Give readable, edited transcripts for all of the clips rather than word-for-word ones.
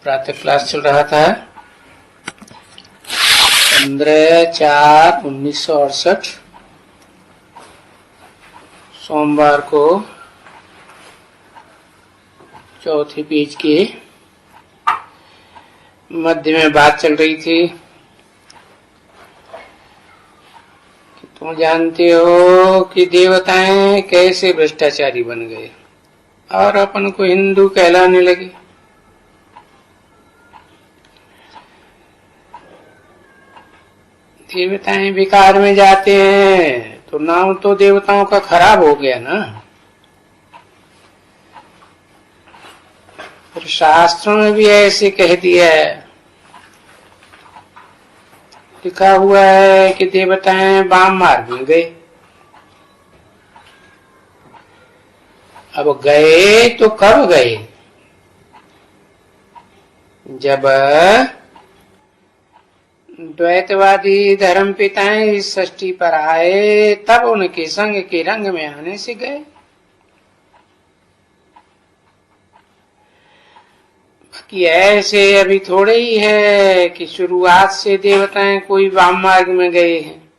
प्रातः क्लास चल रहा था 15/4/1968 सोमवार को चौथी पेज के मध्य में बात चल रही थी कि तुम जानते हो कि देवताएं कैसे भ्रष्टाचारी बन गए और अपन को हिंदू कहलाने लगे। देवताएं विकार में जाते हैं तो नाम तो देवताओं का खराब हो गया ना। और शास्त्रों में भी ऐसे कह दिया है, लिखा हुआ है कि देवताएं वाम मार्ग में गए। अब गए तो कब गए? जब द्वैतवादी धर्म पिताएं इस सृष्टि पर आए तब उनके संग के रंग में आने से गए। बाकी ऐसे अभी थोड़े ही है कि शुरुआत से देवताएं कोई वाम मार्ग में गए हैं।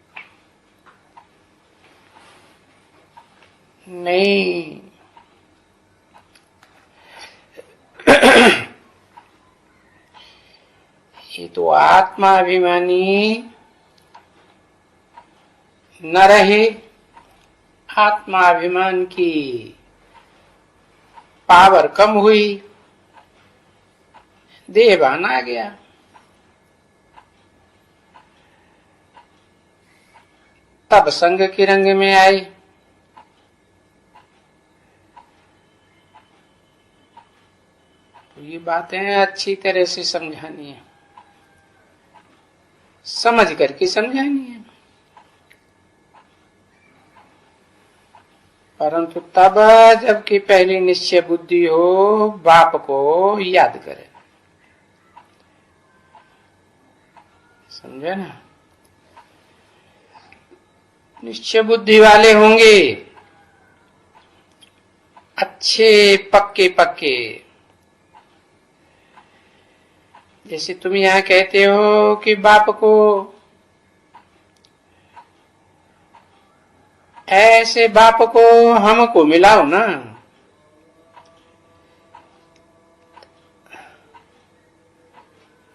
नहीं, ये तो आत्माभिमानी न रहे, आत्माभिमान की पावर कम हुई, देहभान आ गया। तब संग के रंग में आए। तो ये बातें अच्छी तरह से समझानी है, समझ करके समझानी है। परंतु तब जबकि पहले निश्चय बुद्धि हो, बाप को याद करे। समझे ना? निश्चय बुद्धि वाले होंगे, अच्छे पक्के पक्के। जैसे तुम यहाँ कहते हो कि बाप को, ऐसे बाप को हमको मिलाओ ना।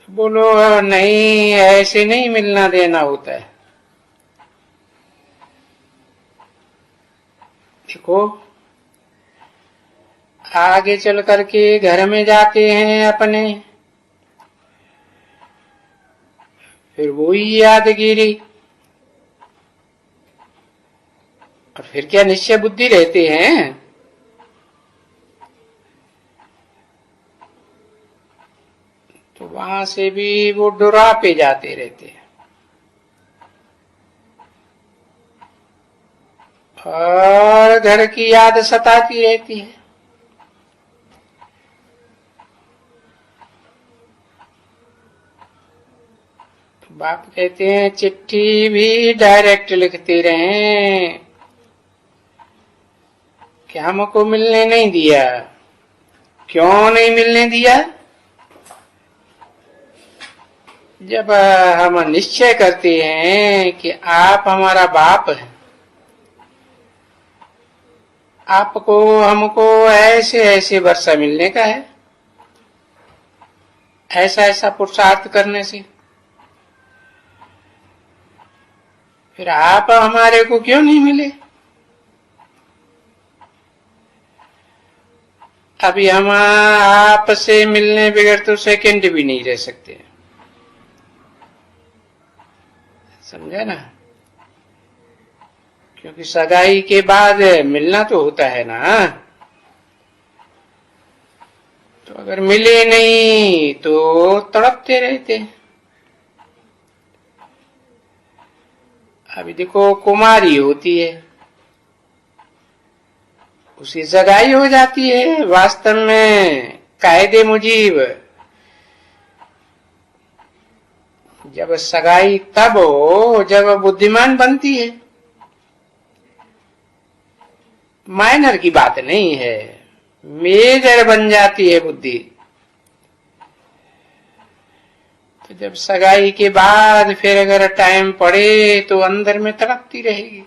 बोलो नहीं, ऐसे नहीं मिलना देना होता है। देखो आगे चल करके घर में जाते हैं अपने, फिर वही यादगिरी, और फिर क्या निश्चय बुद्धि रहते हैं? तो वहां से भी वो डुरा पे जाते रहते हैं और घर की याद सताती रहती है। तो बाप कहते हैं चिट्ठी भी डायरेक्ट लिखते रहे कि हमको मिलने नहीं दिया। क्यों नहीं मिलने दिया? जब हम निश्चय करते हैं कि आप हमारा बाप है, आपको हमको ऐसे ऐसे वर्षा मिलने का है, ऐसा ऐसा पुरुषार्थ करने से, फिर आप हमारे को क्यों नहीं मिले? अभी हम आपसे मिलने बगैर तो सेकंड भी नहीं रह सकते। समझा ना? क्योंकि सगाई के बाद मिलना तो होता है ना। तो अगर मिले नहीं तो तड़पते रहते। अभी देखो कुमारी होती है, उसी सगाई हो जाती है। वास्तव में कायदे मुजीब जब सगाई तब हो जब बुद्धिमान बनती है, माइनर की बात नहीं है, मेजर बन जाती है बुद्धि। जब सगाई के बाद फिर अगर टाइम पड़े तो अंदर में तड़पती रहेगी,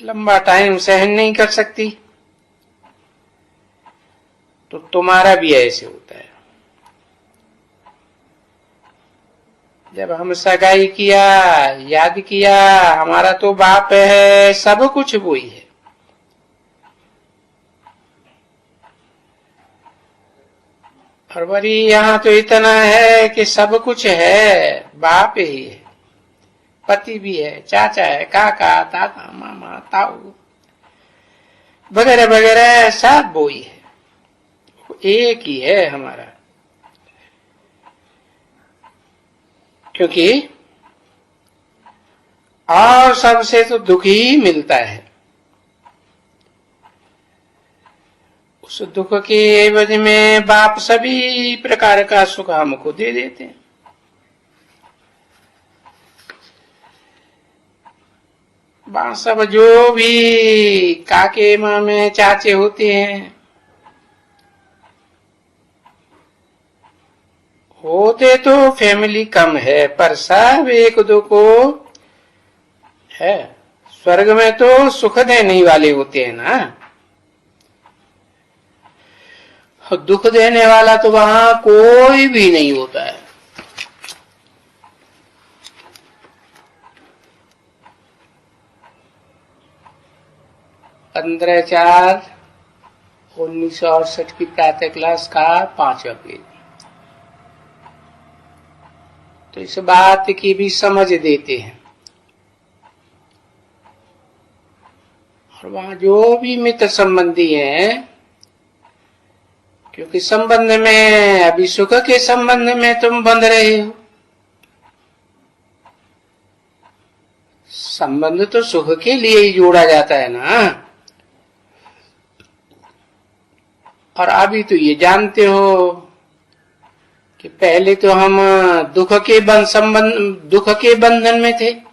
लंबा टाइम सहन नहीं कर सकती। तो तुम्हारा भी ऐसे होता है। जब हम सगाई किया, याद किया हमारा तो बाप है, सब कुछ वही है। और बड़ी यहाँ तो इतना है कि सब कुछ है, बाप ही है, पति भी है, चाचा है, काका, दादा, मामा, ताऊ वगैरह वगैरह, सब वो ही है, एक ही है हमारा। क्योंकि और सबसे तो दुख ही मिलता है। उस दुख के एवज में बाप सभी प्रकार का सुख हमको दे देते हैं। सब जो भी काके मामे चाचे होते हैं, होते तो फैमिली कम है पर सब एक दो को है। स्वर्ग में तो सुख देने वाले होते हैं ना, दुख देने वाला तो वहां कोई भी नहीं होता है। पंद्रह 4/1968 की प्रातः क्लास का 5वां पेज। तो इस बात की भी समझ देते हैं। और वहां जो भी मित्र संबंधी हैं, क्योंकि संबंध में अभी सुख के संबंध में तुम बंध रहे हो। संबंध तो सुख के लिए ही जोड़ा जाता है ना। और अभी तो ये जानते हो कि पहले तो हम दुख के बंधन में थे,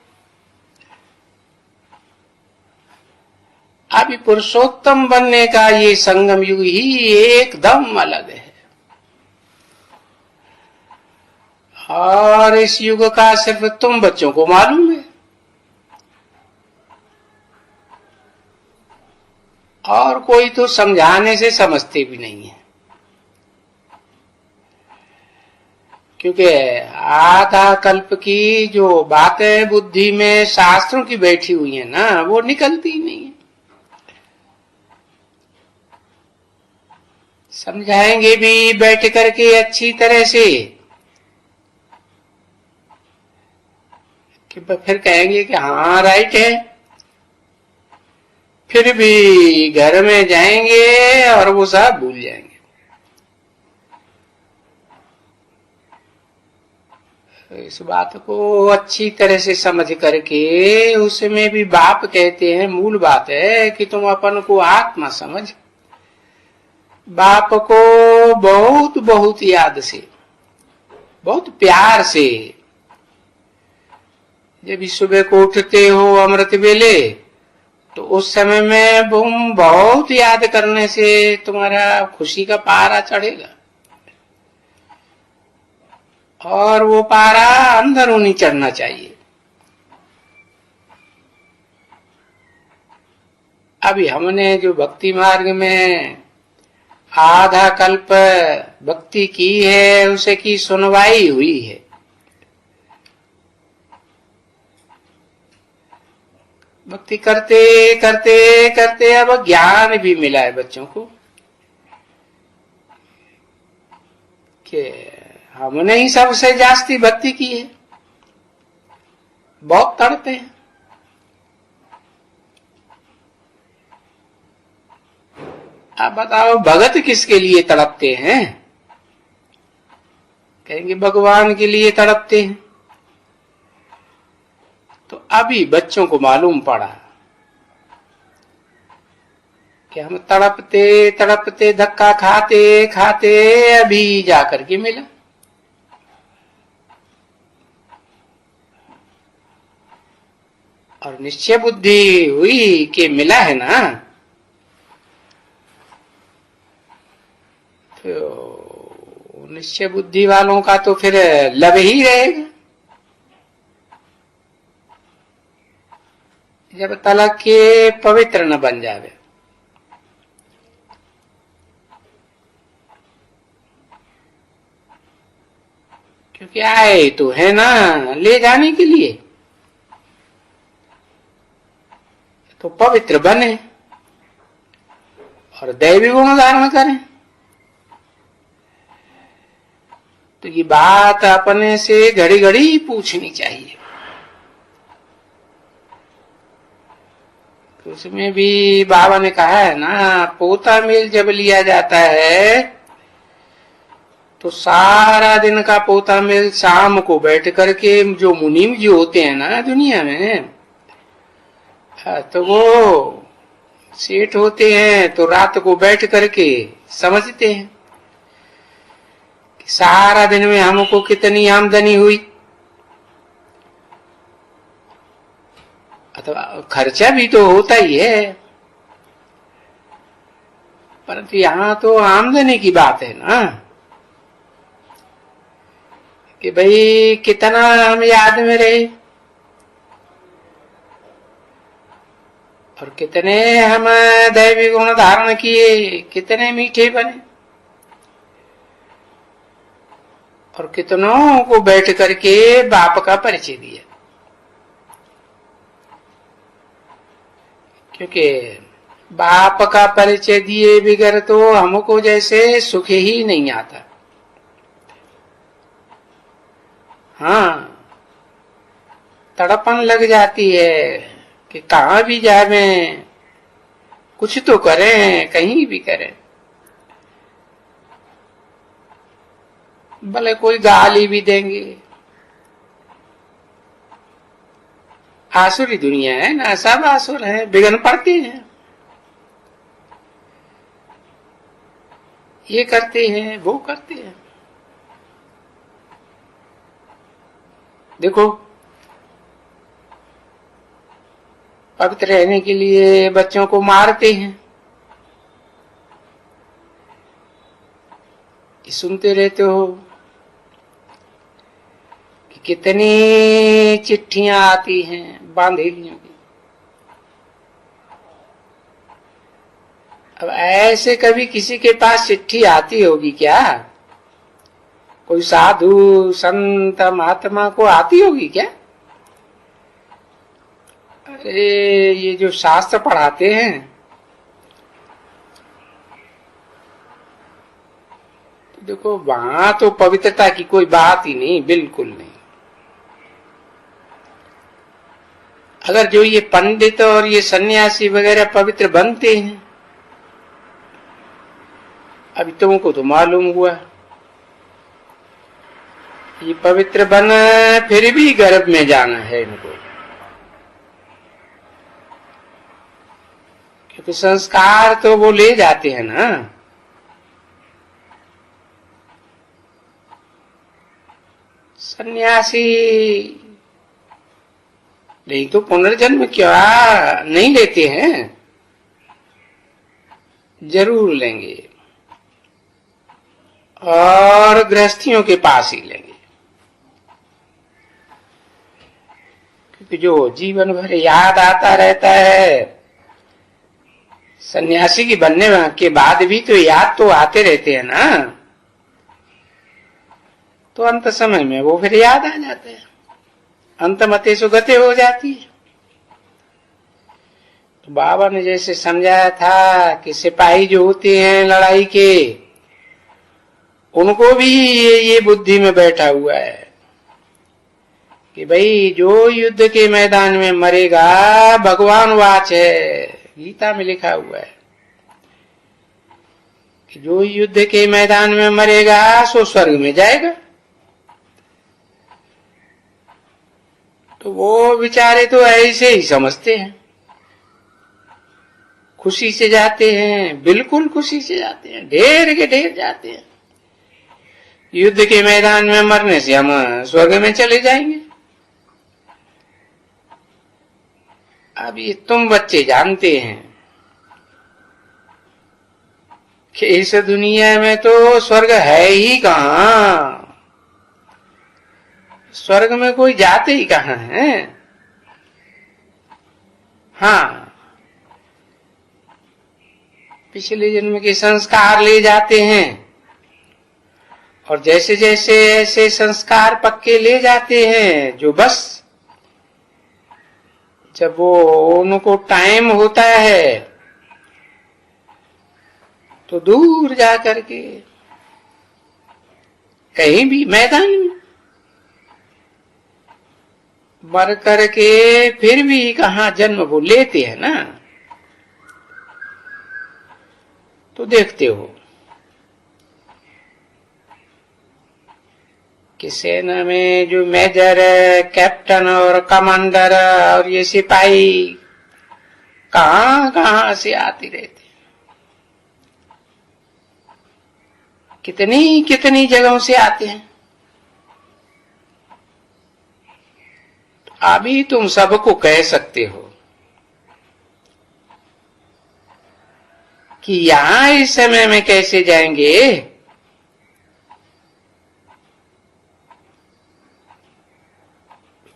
अभी पुरुषोत्तम बनने का ये संगम युग ही एकदम अलग है। और इस युग का सिर्फ तुम बच्चों को मालूम है, और कोई तो समझाने से समझते भी नहीं है। क्योंकि आधा कल्प की जो बातें बुद्धि में शास्त्रों की बैठी हुई है ना, वो निकलती ही नहीं है। समझाएंगे भी बैठ करके अच्छी तरह से कि फिर कहेंगे कि हाँ राइट है, फिर भी घर में जाएंगे और वो सब भूल जाएंगे। इस बात को अच्छी तरह से समझ करके, उसमें भी बाप कहते हैं मूल बात है कि तुम अपन को आत्मा समझ। बाप को बहुत बहुत याद से, बहुत प्यार से, जब सुबह को उठते हो अमृत वेले, तो उस समय में तुम बहुत याद करने से तुम्हारा खुशी का पारा चढ़ेगा। और वो पारा अंदरूनी चढ़ना चाहिए। अभी हमने जो भक्ति मार्ग में आधा कल्प भक्ति की है, उसे की सुनवाई हुई है। भक्ति करते करते करते अब ज्ञान भी मिला है बच्चों को कि हमने ही सबसे जास्ती भक्ति की है, बहुत तड़पते हैं। आप बताओ भगत किसके लिए तड़पते हैं? कहेंगे भगवान के लिए तड़पते हैं। तो अभी बच्चों को मालूम पड़ा कि हम तड़पते तड़पते धक्का खाते खाते अभी जाकर के मिला। और निश्चय बुद्धि हुई कि मिला है ना, तो निश्चय बुद्धि वालों का तो फिर लब ही रहेगा जब तलक के पवित्र न बन जावे। क्योंकि आए तो है ना ले जाने के लिए, तो पवित्र बने और दैवी गुण धारण करें। तो ये बात अपने से घड़ी घड़ी पूछनी चाहिए। तो उसमें भी बाबा ने कहा है ना, पोता मेल जब लिया जाता है तो सारा दिन का पोता मेल शाम को बैठ करके जो मुनीम जी होते हैं ना दुनिया में, तो वो सेठ होते हैं, तो रात को बैठ करके समझते हैं कि सारा दिन में हमको कितनी आमदनी हुई, अथवा खर्चा भी तो होता ही है, परंतु यहाँ तो आमदनी की बात है ना कि भाई कितना हम याद में रहे और कितने हम दैवी गुण धारण किए, कितने मीठे बने और कितनों को बैठ करके बाप का परिचय दिया। क्योंकि बाप का परिचय दिए बगैर तो हमको जैसे सुख ही नहीं आता। हाँ, तड़पन लग जाती है कि कहाँ भी जावे, कुछ तो करें, कहीं भी करें, भले कोई गाली भी देंगे। आसुरी दुनिया है ना, सब आसुर है, बिगन पड़ते हैं, ये करते हैं वो करते हैं। देखो, पवित्र रहने के लिए बच्चों को मारते हैं, सुनते रहते हो कि कितनी चिट्ठियां आती हैं बांधेलियों की। अब ऐसे कभी किसी के पास चिट्ठी आती होगी क्या? कोई साधु संत महात्मा को आती होगी क्या? अरे ये जो शास्त्र पढ़ाते हैं, तो देखो वहां तो पवित्रता की कोई बात ही नहीं, बिल्कुल नहीं। अगर जो ये पंडित और ये सन्यासी वगैरह पवित्र बनते हैं, अभी तुमको तो मालूम हुआ ये पवित्र बन फिर भी गर्भ में जाना है इनको, क्योंकि संस्कार तो वो ले जाते हैं ना। सन्यासी नहीं तो पुनर्जन्म क्या नहीं लेते हैं? जरूर लेंगे, और गृहस्थियों के पास ही लेंगे, क्योंकि जो जीवन भर याद आता रहता है, सन्यासी की बनने के बाद भी तो याद तो आते रहते हैं ना, तो अंत समय में वो फिर याद आ जाते हैं, अंत मते सुगते हो जाती है। तो बाबा ने जैसे समझाया था कि सिपाही जो होते हैं लड़ाई के, उनको भी ये बुद्धि में बैठा हुआ है कि भाई जो युद्ध के मैदान में मरेगा, भगवान वाच है, गीता में लिखा हुआ है कि जो युद्ध के मैदान में मरेगा सो स्वर्ग में जाएगा। तो वो बेचारे तो ऐसे ही समझते हैं, खुशी से जाते हैं, बिल्कुल खुशी से जाते हैं, ढेर के ढेर जाते हैं। युद्ध के मैदान में मरने से हम स्वर्ग में चले जाएंगे। अब ये तुम बच्चे जानते हैं कि इस दुनिया में तो स्वर्ग है ही कहाँ, स्वर्ग में कोई जाते ही कहाँ है। हाँ, पिछले जन्म के संस्कार ले जाते हैं, और जैसे जैसे ऐसे संस्कार पक्के ले जाते हैं, जो बस जब वो उनको टाइम होता है तो दूर जा करके कहीं भी मैदान में मर करके फिर भी कहाँ जन्म वो लेते हैं ना। तो देखते हो कि सेना में जो मेजर, कैप्टन और कमांडर और ये सिपाही कहाँ कहाँ से आते रहते, कितनी कितनी जगहों से आते हैं। अभी तुम सबको कह सकते हो कि यहां इस समय में कैसे जाएंगे,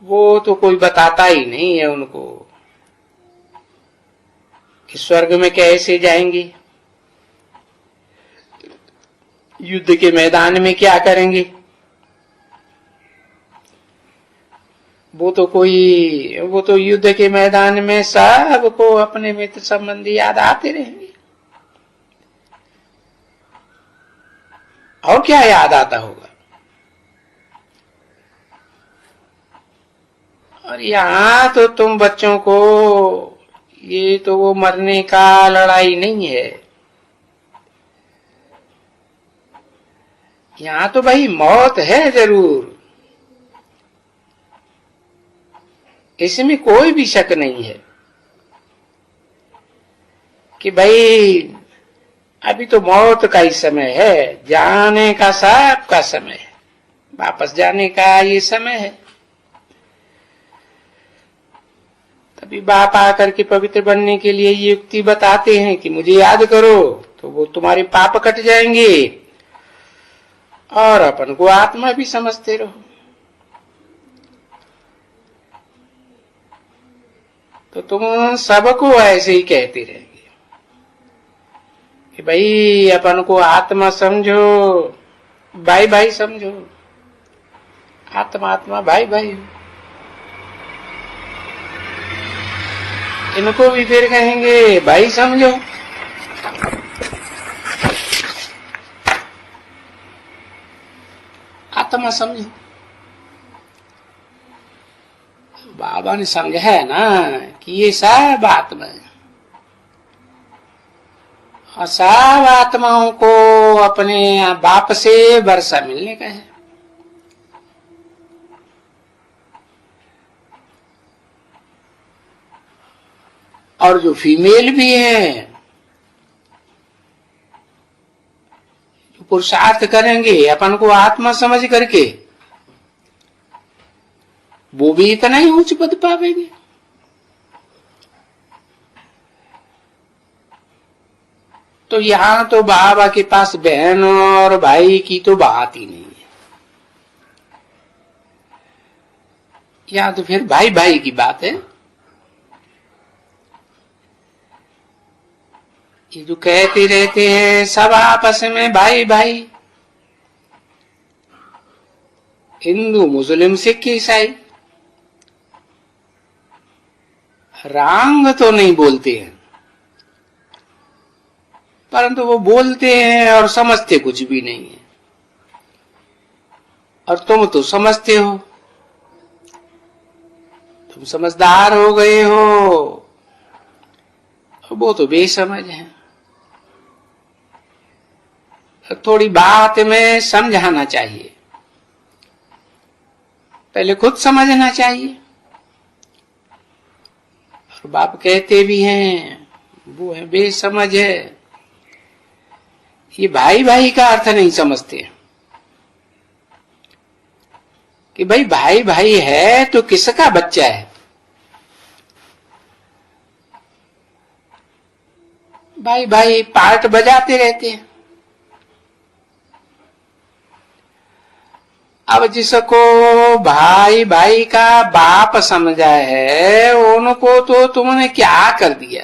वो तो कोई बताता ही नहीं है उनको कि स्वर्ग में कैसे जाएंगे, युद्ध के मैदान में क्या करेंगे। वो तो युद्ध के मैदान में सबको अपने मित्र संबंधी याद आते रहेंगे, और क्या याद आता होगा। और यहाँ तो तुम बच्चों को, ये तो वो मरने का लड़ाई नहीं है, यहाँ तो भाई मौत है जरूर, इसमें कोई भी शक नहीं है कि भाई अभी तो मौत का ही समय है, जाने का सबका समय है, वापस जाने का ये समय है। तभी बाप आकर के पवित्र बनने के लिए ये युक्ति बताते हैं कि मुझे याद करो, तो वो तुम्हारे पाप कट जाएंगे और अपन को आत्मा भी समझते रहो। तो तुम सबको ऐसे ही कहते रहेंगे कि भाई अपन को आत्मा समझो, भाई भाई समझो, आत्मा आत्मा भाई भाई। इनको भी फिर कहेंगे भाई समझो। आत्मा समझो। बाबा ने समझा है ना कि ये सब आत्मा है, और सब आत्माओं को अपने बाप से वर्षा मिलने का है। और जो फीमेल भी है, जो पुरुषार्थ करेंगे अपन को आत्मा समझ करके, वो भी इतना ही उच्च पद पावेंगे। तो यहाँ तो बाबा के पास बहन और भाई की तो बात ही नहीं है, यहाँ तो फिर भाई भाई की बात है। ये जो कहते रहते हैं सब आपस में भाई भाई, हिंदू मुस्लिम सिख ईसाई, रंग तो नहीं बोलते हैं, परंतु वो बोलते हैं और समझते कुछ भी नहीं है। और तुम तो समझते हो, तुम समझदार हो गए हो, वो तो बेसमझ है। थोड़ी बात में समझाना चाहिए, पहले खुद समझना चाहिए। और बाप कहते भी हैं वो है बेसमझ है, ये भाई भाई का अर्थ नहीं समझते कि भाई भाई भाई है तो किसका बच्चा है। भाई भाई पार्ट बजाते रहते हैं, अब जिसको भाई भाई का बाप समझा है, उनको तो तुमने क्या कर दिया,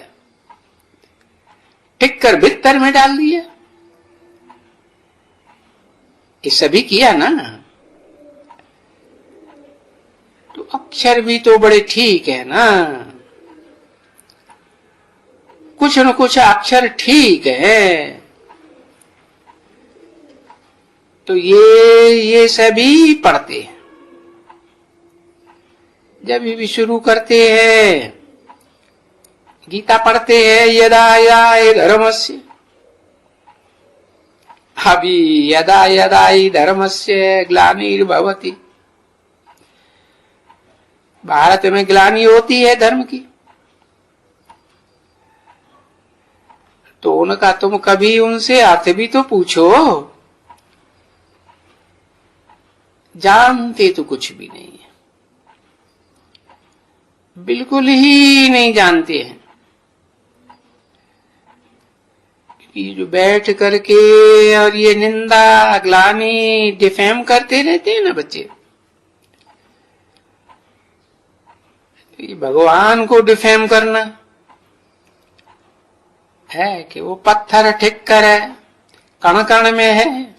टिक कर भीतर में डाल दिया। ये सभी किया ना। तो अक्षर भी तो बड़े ठीक है ना, कुछ न कुछ अक्षर ठीक है। तो ये सभी पढ़ते हैं। जब भी शुरू करते हैं, गीता पढ़ते हैं, यदा यदा धर्मस्य, अभी यदा यदा ही धर्मस्य ग्लानिर्भवति, भारत में ग्लानि होती है धर्म की। तो उनका तुम कभी उनसे अर्थ भी तो पूछो। जानते तो कुछ भी नहीं है, बिल्कुल ही नहीं जानते हैं। कि जो बैठ करके और ये निंदा ग्लानि डिफेम करते रहते हैं ना बच्चे, ये भगवान को डिफेम करना है कि वो पत्थर ठिक्कर है, कण कण में है।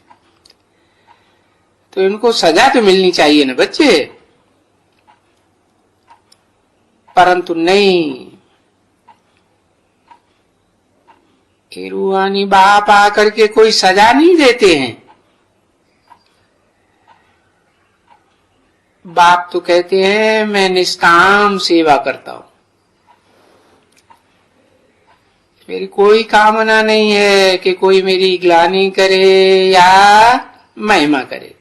तो इनको सजा तो मिलनी चाहिए ना बच्चे, परंतु नहीं। ये रूहानी बाप आकर के कोई सजा नहीं देते हैं। बाप तो कहते हैं मैं निष्काम सेवा करता हूं, मेरी कोई कामना नहीं है कि कोई मेरी ग्लानि करे या महिमा करे।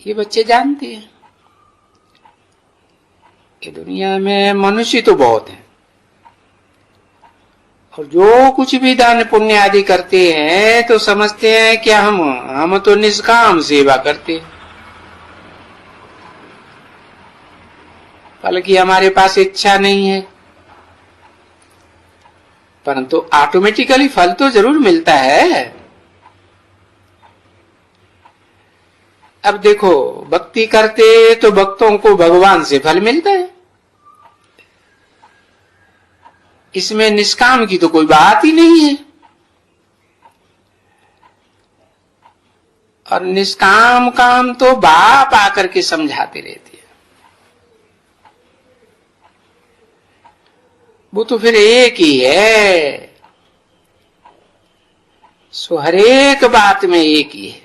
ये बच्चे जानते हैं। ये दुनिया में मनुष्य तो बहुत है, और जो कुछ भी दान पुण्य आदि करते हैं तो समझते हैं कि हम तो निष्काम सेवा करते हैं, बल्कि हमारे पास इच्छा नहीं है। परंतु ऑटोमेटिकली फल तो जरूर मिलता है। अब देखो, भक्ति करते तो भक्तों को भगवान से फल मिलता है, इसमें निष्काम की तो कोई बात ही नहीं है। और निष्काम काम तो बाप आकर के समझाते रहते हैं। वो तो फिर एक ही है, सो हर एक बात में एक ही है।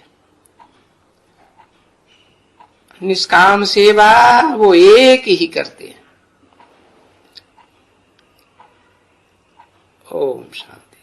निष्काम सेवा वो एक ही करते हैं। ओम शांति।